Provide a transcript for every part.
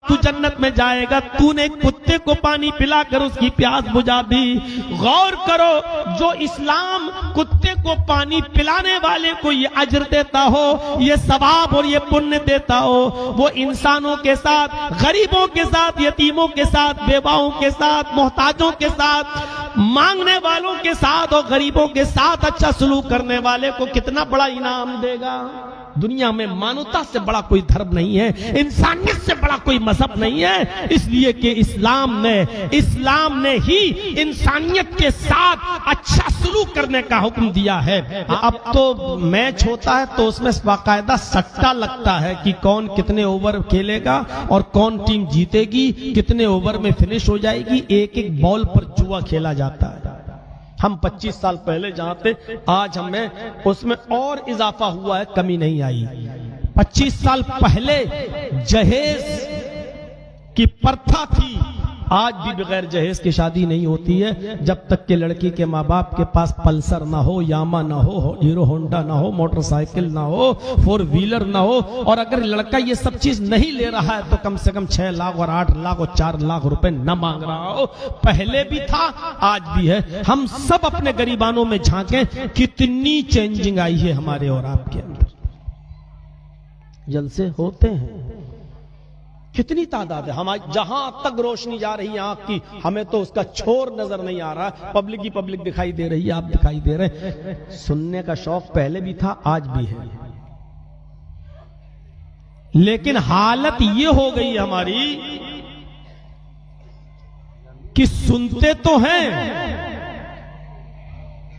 तू जन्नत में जाएगा। तूने एक कुत्ते को पानी पिलाकर उसकी प्यास बुझा दी। गौर करो, जो इस्लाम कुत्ते को पानी पिलाने वाले को ये अजर देता हो, ये सवाब और ये पुण्य देता हो, वो इंसानों के साथ, गरीबों के साथ, यतीमों के साथ, बेवाओं के साथ, मोहताजों के साथ, मांगने वालों के साथ और गरीबों के साथ अच्छा सलूक करने वाले को कितना बड़ा इनाम देगा। दुनिया में मानवता से बड़ा कोई धर्म नहीं है, इंसानियत से बड़ा कोई मजहब नहीं है, इसलिए कि इस्लाम ने ही इंसानियत के साथ अच्छा सलूक करने का हुक्म दिया है। अब तो मैच होता है तो उसमें बाकायदा सट्टा लगता है कि कौन कितने ओवर खेलेगा और कौन टीम जीतेगी, कितने ओवर में फिनिश हो जाएगी। एक एक बॉल पर जुआ खेला जाता है। हम 25 साल पहले जहां थे, आज हमें उसमें और इजाफा हुआ है, कमी नहीं आई। 25 साल पहले जहेज की प्रथा थी, आज भी बगैर जहेज की शादी नहीं होती है जब तक कि लड़की के माँ बाप के पास पल्सर ना हो, यामा ना हो, हीरो होंडा ना हो, मोटरसाइकिल ना हो, 4 व्हीलर ना हो। और अगर लड़का ये सब चीज नहीं ले रहा है तो कम से कम 6 लाख और 8 लाख और 4 लाख रुपए न मांग रहा हो। पहले भी था, आज भी है। हम सब अपने गरीबानों में झांकें, कितनी चेंजिंग आई है हमारे और आपके अंदर। जलसे होते हैं, कितनी तादाद है। हमारी जहां तक रोशनी जा रही है आंख की, हमें तो उसका छोर नजर नहीं आ रहा। पब्लिक ही पब्लिक दिखाई दे रही है, आप दिखाई दे रहे हैं। सुनने का शौक पहले भी था, आज भी है। लेकिन हालत ये हो गई हमारी कि सुनते तो हैं,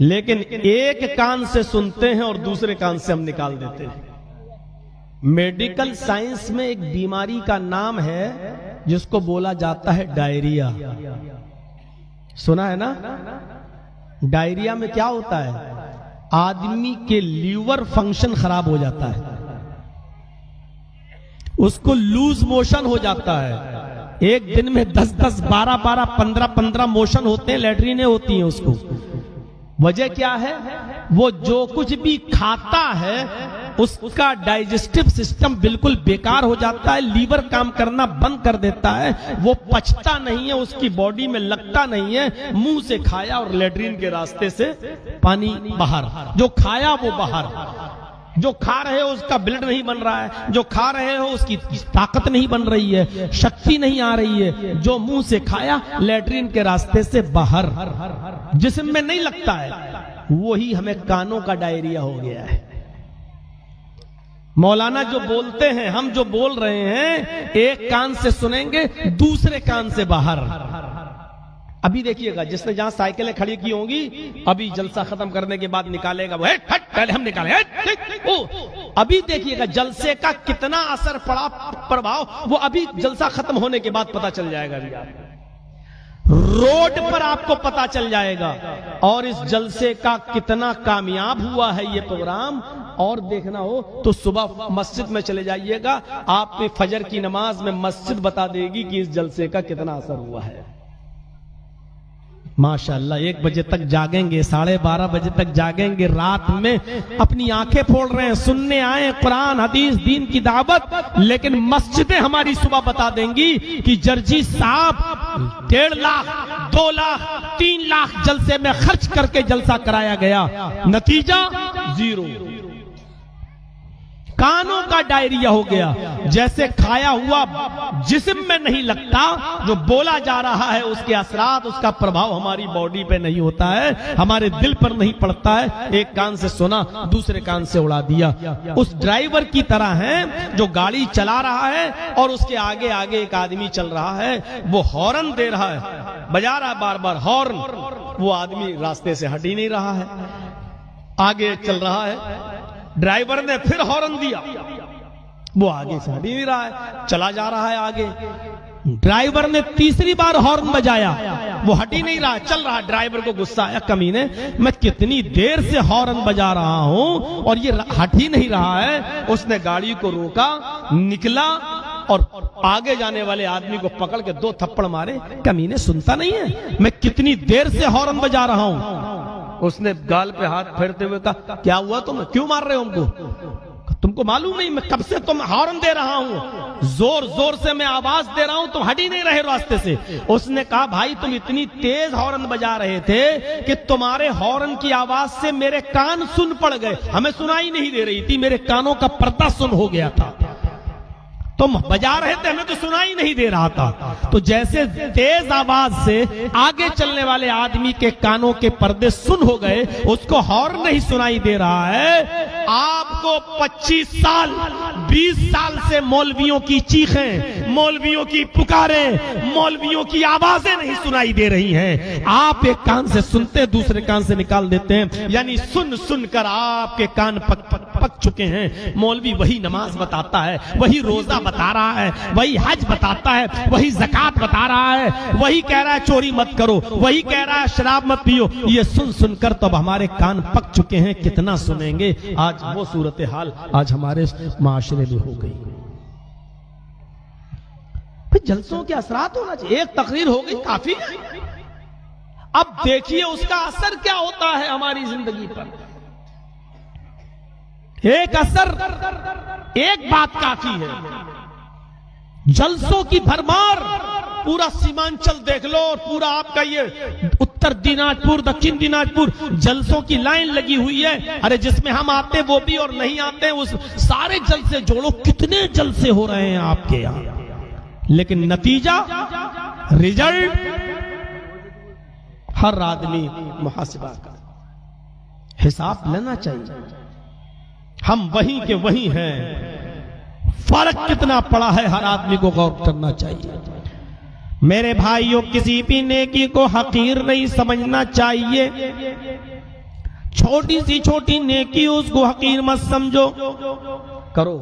लेकिन एक कान से सुनते हैं और दूसरे कान से हम निकाल देते हैं। मेडिकल साइंस में एक बीमारी का नाम है जिसको बोला जाता है डायरिया। सुना है ना? डायरिया में क्या होता है? आदमी के लीवर फंक्शन खराब हो जाता है, उसको लूज मोशन हो जाता है। एक दिन में 10-10, 12-12, 15-15 मोशन होते हैं, लैट्रिनें होती हैं उसको। वजह क्या है? वो जो कुछ भी खाता है उसका डाइजेस्टिव सिस्टम बिल्कुल बेकार हो जाता है, लीवर काम करना बंद कर देता है, वो पचता नहीं है, उसकी बॉडी में लगता नहीं है। मुंह से खाया और लेट्रिन के रास्ते से पानी बाहर, जो खाया वो बाहर। जो खा रहे हो उसका ब्लड नहीं बन रहा है, जो खा रहे हो उसकी ताकत नहीं बन रही है, शक्ति नहीं आ रही है। जो मुंह से खाया लेट्रिन के रास्ते से बाहर, जिस्म में नहीं लगता है, वही हमें कानों का डायरिया हो गया है। मौलाना जो बोलते हैं, हम जो बोल रहे हैं, एक कान से सुनेंगे, दूसरे कान से बाहर। अभी देखिएगा, जिसने जहां साइकिलें खड़ी की होंगी, अभी जलसा खत्म करने के बाद निकालेगा वो, हट पहले हम निकाले, अभी देखिएगा जलसे का कितना असर पड़ा, प्रभाव वो अभी जलसा खत्म होने के बाद पता चल जाएगा। अभी आप रोड पर आपको पता चल जाएगा। और इस जलसे का कितना कामयाब हुआ है ये प्रोग्राम, और देखना हो तो सुबह मस्जिद में चले जाइएगा, आपने फजर की नमाज में मस्जिद बता देगी कि इस जलसे का कितना असर हुआ है। माशाअल्लाह 1 बजे तक जागेंगे, 12:30 बजे तक जागेंगे, रात में अपनी आंखें फोड़ रहे हैं, सुनने आए कुरान हदीस दीन की दावत। लेकिन मस्जिदें हमारी सुबह बता देंगी कि जर्जी साहब 1.5 लाख 2 लाख 3 लाख जलसे में खर्च करके जलसा कराया गया, नतीजा 0। कानों का डायरिया हो गया। जैसे खाया हुआ जिस्म में नहीं लगता, जो बोला जा रहा है उसके असरात, उसका प्रभाव हमारी बॉडी पे नहीं होता है, हमारे दिल पर नहीं पड़ता है। एक कान से सुना, दूसरे कान से उड़ा दिया। उस ड्राइवर की तरह है जो गाड़ी चला रहा है और उसके आगे आगे एक आदमी चल रहा है, वो हॉर्न दे रहा है, बजा रहा है बार बार हॉर्न, वो आदमी रास्ते से हट ही नहीं रहा है, आगे चल रहा है। ड्राइवर ने फिर हॉर्न दिया, वो आगे से हट ही नहीं रहा है, चला जा रहा है आगे। ड्राइवर ने तीसरी बार हॉर्न बजाया, वो हट ही नहीं रहा, चल रहा। ड्राइवर को गुस्सा आया, कमीने मैं कितनी देर से हॉर्न बजा रहा हूं और ये हट ही नहीं रहा है। उसने गाड़ी को रोका, निकला और आगे जाने वाले आदमी को पकड़ के 2 थप्पड़ मारे। कमीने सुनता नहीं है, मैं कितनी देर से हॉर्न बजा रहा हूं। उसने गाल पे हाथ फेरते हुए कहा, क्या हुआ तुम्हें, क्यों मार रहे हो हमको? तुमको मालूम नहीं मैं कब से तुम हॉर्न दे रहा हूं, जोर जोर से मैं आवाज दे रहा हूं, तुम हट ही नहीं रहे रास्ते से। उसने कहा भाई तुम इतनी तेज हॉर्न बजा रहे थे कि तुम्हारे हॉर्न की आवाज से मेरे कान सुन पड़ गए, हमें सुनाई नहीं दे रही थी, मेरे कानों का पर्दा सुन हो गया था। तुम बजा रहे थे हमें तो सुनाई नहीं दे रहा था। तो जैसे तेज आवाज से आगे चलने वाले आदमी के कानों के पर्दे सुन हो गए, उसको हॉर्न नहीं सुनाई दे रहा है। आपको 25 साल 20 साल से मौलवियों की चीखें, मौलवियों की पुकारें, मौलवियों की आवाजें नहीं सुनाई दे रही हैं। आप एक कान से सुनते दूसरे कान से निकाल देते हैं, यानी सुन सुनकर आपके कान पक चुके हैं। मौलवी वही नमाज बताता है, वही रोजा बता रहा है, वही हज बताता है, वही ज़कात बता रहा है, वही कह रहा है चोरी मत करो, वही कह रहा है शराब मत पियो। ये सुन सुनकर तब हमारे कान पक चुके हैं, कितना सुनेंगे। आज वो सूरत हाल आज हमारे माशरे में हो गई। फिर जलसों के असरात होना चाहिए, एक तकरीर हो गई काफी है। अब देखिए उसका असर क्या होता है हमारी जिंदगी पर। एक असर, एक बात काफी है, जलसों की भरमार। पूरा सीमांचल देख लो और पूरा आपका ये उत्तर दिनाजपुर, दक्षिण दिनाजपुर जलसों की लाइन लगी हुई है। अरे जिसमें हम आते वो भी और नहीं आते उस सारे जलसे जोड़ो, कितने जलसे हो रहे हैं आपके यहां। लेकिन नतीजा, रिजल्ट हर आदमी मुहासिबा का हिसाब लेना चाहिए। हम वहीं के वहीं हैं, फर्क कितना पड़ा है हर आदमी को गौर करना चाहिए। मेरे भाइयों किसी भी नेकी को हकीर नहीं समझना चाहिए। छोटी सी छोटी नेकी उसको हकीर मत समझो, करो।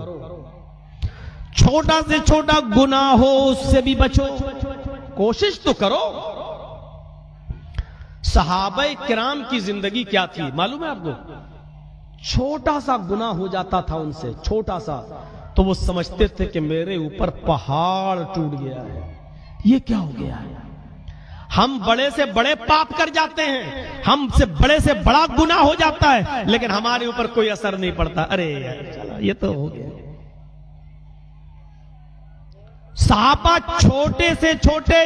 छोटा से छोटा गुनाह हो उससे भी बचो, कोशिश तो करो। सहाबा किराम की जिंदगी क्या थी मालूम है आपको? छोटा सा गुनाह हो जाता था उनसे, छोटा सा, तो वो समझते थे कि मेरे ऊपर पहाड़ टूट गया है, ये क्या हो गया है। हम बड़े से बड़े पाप कर जाते हैं, हमसे बड़े से बड़ा गुनाह हो जाता है, लेकिन हमारे ऊपर कोई असर नहीं पड़ता। अरे यार चलो ये तो हो गया। सहाबा छोटे से छोटे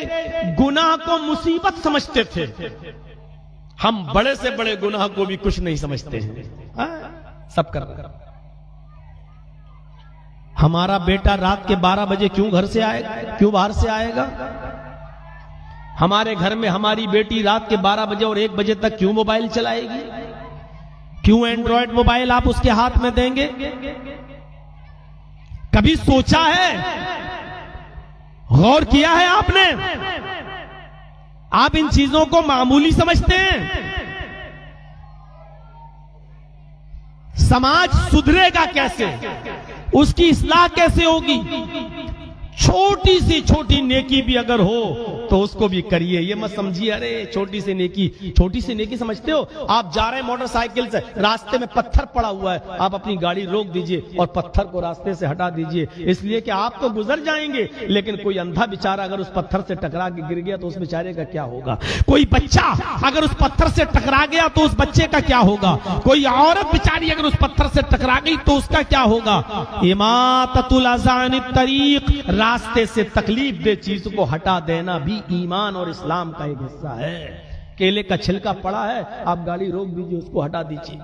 गुनाह को मुसीबत समझते थे, हम बड़े से बड़े गुनाह को भी कुछ नहीं समझते हैं। सब कर रहे। हमारा बेटा रात के 12 बजे क्यों घर से आएगा, क्यों बाहर से आएगा? हमारे घर में हमारी बेटी रात के 12 बजे और 1 बजे तक क्यों मोबाइल चलाएगी? क्यों एंड्रॉयड मोबाइल आप उसके हाथ में देंगे? कभी सोचा है, गौर किया है आपने? आप इन चीजों को मामूली समझते हैं। समाज सुधरेगा कैसे, उसकी इस्लाह कैसे होगी? छोटी सी छोटी नेकी भी अगर हो तो उसको भी करिए। ये मत समझिए अरे छोटी सी नेकी समझते हो? आप जा रहे हैं मोटरसाइकिल से, रास्ते में पत्थर पड़ा हुआ है, आप अपनी गाड़ी रोक दीजिए और पत्थर को रास्ते से हटा दीजिए, इसलिए कि आप तो गुजर जाएंगे, लेकिन कोई अंधा बेचारा अगर उस पत्थर से टकरा के गिर गया तो उस बेचारे का क्या होगा? कोई बच्चा अगर उस पत्थर से टकरा गया तो उस बच्चे का क्या होगा? कोई औरत बेचारी अगर उस पत्थर से टकरा गई तो उसका क्या होगा? इमाततुल अज़ानित तरीक, रास्ते से तकलीफ दे चीज को हटा देना भी ईमान और इस्लाम का एक हिस्सा है। केले का छिलका पड़ा है, आप गाड़ी रोक दीजिए, उसको हटा दीजिए।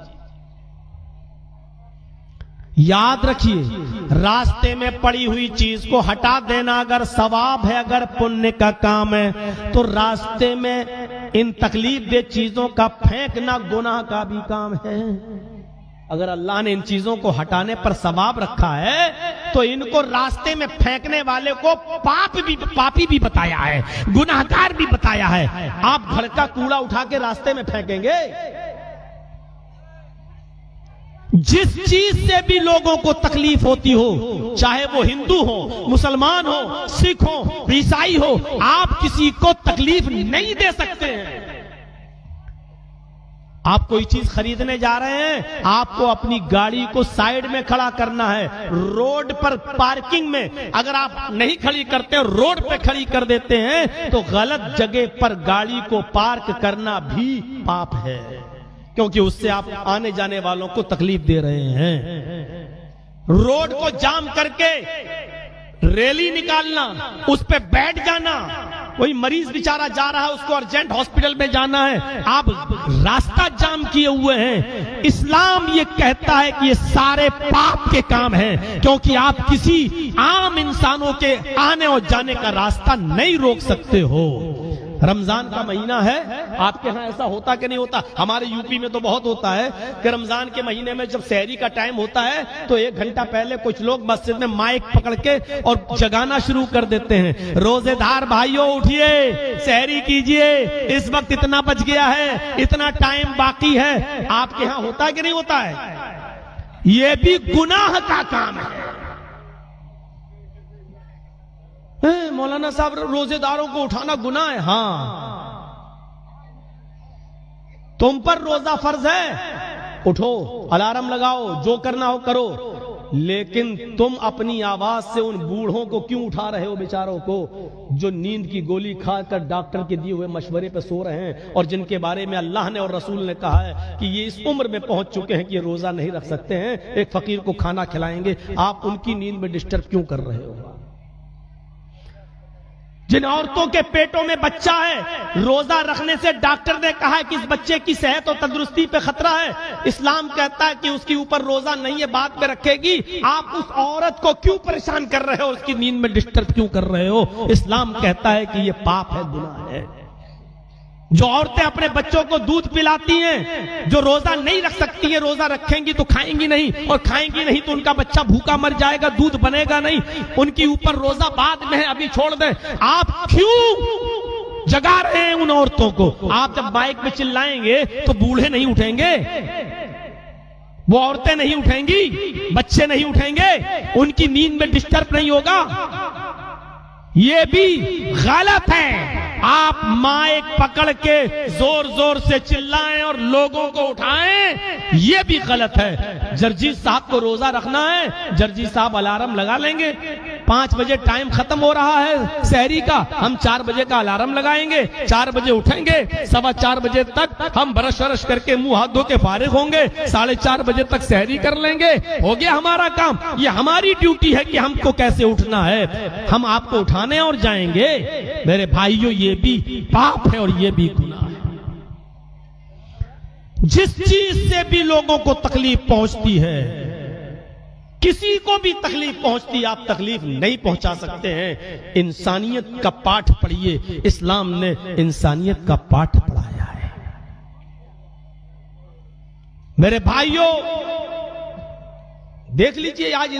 याद रखिए, रास्ते में पड़ी हुई चीज को हटा देना अगर सवाब है, अगर पुण्य का काम है, तो रास्ते में इन तकलीफ दे चीजों का फेंकना गुनाह का भी काम है। अगर अल्लाह ने इन चीजों को हटाने पर सवाब रखा है तो इनको रास्ते में फेंकने वाले को पापी भी बताया है, गुनाहगार भी बताया है। आप घर का कूड़ा उठा के रास्ते में फेंकेंगे, जिस चीज से भी लोगों को तकलीफ होती हो, चाहे वो हिंदू हो, मुसलमान हो, सिख हो, ईसाई हो, आप किसी को तकलीफ नहीं दे सकते हैं। आप कोई चीज खरीदने जा रहे हैं, आपको अपनी गाड़ी को साइड में खड़ा करना है। रोड पर पार्किंग में अगर आप नहीं खड़ी करते, रोड पे खड़ी कर देते हैं तो गलत जगह पर गाड़ी को पार्क करना भी पाप है, क्योंकि उससे आप आने जाने वालों को तकलीफ दे रहे हैं। रोड को जाम करके रैली निकालना, उस पे बैठ जाना, कोई मरीज बेचारा जा रहा है, उसको अर्जेंट हॉस्पिटल में जाना है, आप रास्ता जाम किए हुए हैं। इस्लाम ये कहता है कि ये सारे पाप के काम हैं, क्योंकि आप किसी आम इंसानों के आने और जाने का रास्ता नहीं रोक सकते हो। रमजान का महीना है, आपके यहाँ ऐसा होता कि नहीं होता? हमारे यूपी में तो बहुत होता है कि रमजान के महीने में जब सहरी का टाइम होता है तो 1 घंटा पहले कुछ लोग मस्जिद में माइक पकड़ के और जगाना शुरू कर देते हैं, रोजेदार भाइयों उठिए, सहरी कीजिए, इस वक्त इतना बच गया है, इतना टाइम बाकी है। आपके यहाँ होता है कि नहीं होता है? ये भी गुनाह का काम है। मौलाना साहब रोजेदारों को उठाना गुनाह है? हाँ, तुम पर रोजा फर्ज है, उठो, अलार्म लगाओ, जो करना हो करो, लेकिन तुम अपनी आवाज से उन बूढ़ों को क्यों उठा रहे हो, बेचारों को, जो नींद की गोली खाकर डॉक्टर के दिए हुए मशवरे पे सो रहे हैं और जिनके बारे में अल्लाह ने और रसूल ने कहा है कि ये इस उम्र में पहुंच चुके हैं कि ये रोजा नहीं रख सकते हैं, एक फकीर को खाना खिलाएंगे, आप उनकी नींद में डिस्टर्ब क्यों कर रहे हो? जिन औरतों के पेटों में बच्चा है, रोजा रखने से डॉक्टर ने कहा है कि इस बच्चे की सेहत और तंदुरुस्ती पे खतरा है, इस्लाम कहता है कि उसके ऊपर रोजा नहीं है, बाद में रखेगी, आप उस औरत को क्यों परेशान कर रहे हो, उसकी नींद में डिस्टर्ब क्यों कर रहे हो? इस्लाम कहता है कि यह पाप है, गुनाह है। जो औरतें अपने बच्चों को दूध पिलाती हैं, जो रोजा नहीं रख सकती हैं, रोजा रखेंगी तो खाएंगी नहीं, और खाएंगी नहीं तो उनका बच्चा भूखा मर जाएगा, दूध बनेगा नहीं, उनके ऊपर रोजा बाद में है, अभी छोड़ दें। आप क्यों जगा रहे हैं उन औरतों को? आप जब माइक में चिल्लाएंगे तो बूढ़े नहीं उठेंगे, वो औरतें नहीं उठेंगी, बच्चे नहीं उठेंगे, उनकी नींद में डिस्टर्ब नहीं होगा। ये भी गलत है। आप माइक पकड़ के जोर जोर से चिल्लाएं और लोगों को उठाएं, ये भी गलत है। जर्जी साहब को रोजा रखना है, जर्जी साहब अलार्म लगा लेंगे, 5 बजे टाइम खत्म हो रहा है सहरी का, हम 4 बजे का अलार्म लगाएंगे, 4 बजे उठेंगे, 4:15 बजे तक हम ब्रश व्रश करके मुंह हाथ धो के फारिग होंगे, 4:30 बजे तक सहरी कर लेंगे, हो गया हमारा काम। ये हमारी ड्यूटी है कि हमको कैसे उठना है, हम आपको उठाने और जाएंगे। मेरे भाइयों, ये भी पाप है और ये भी गुनाह है। जिस चीज से भी लोगों को तकलीफ पहुंचती है, किसी को भी तकलीफ पहुंचती, आप तकलीफ नहीं पहुंचा सकते हैं। इंसानियत का पाठ पढ़िए, इस्लाम ने इंसानियत का पाठ पढ़ाया है। मेरे भाइयों, देख लीजिए आज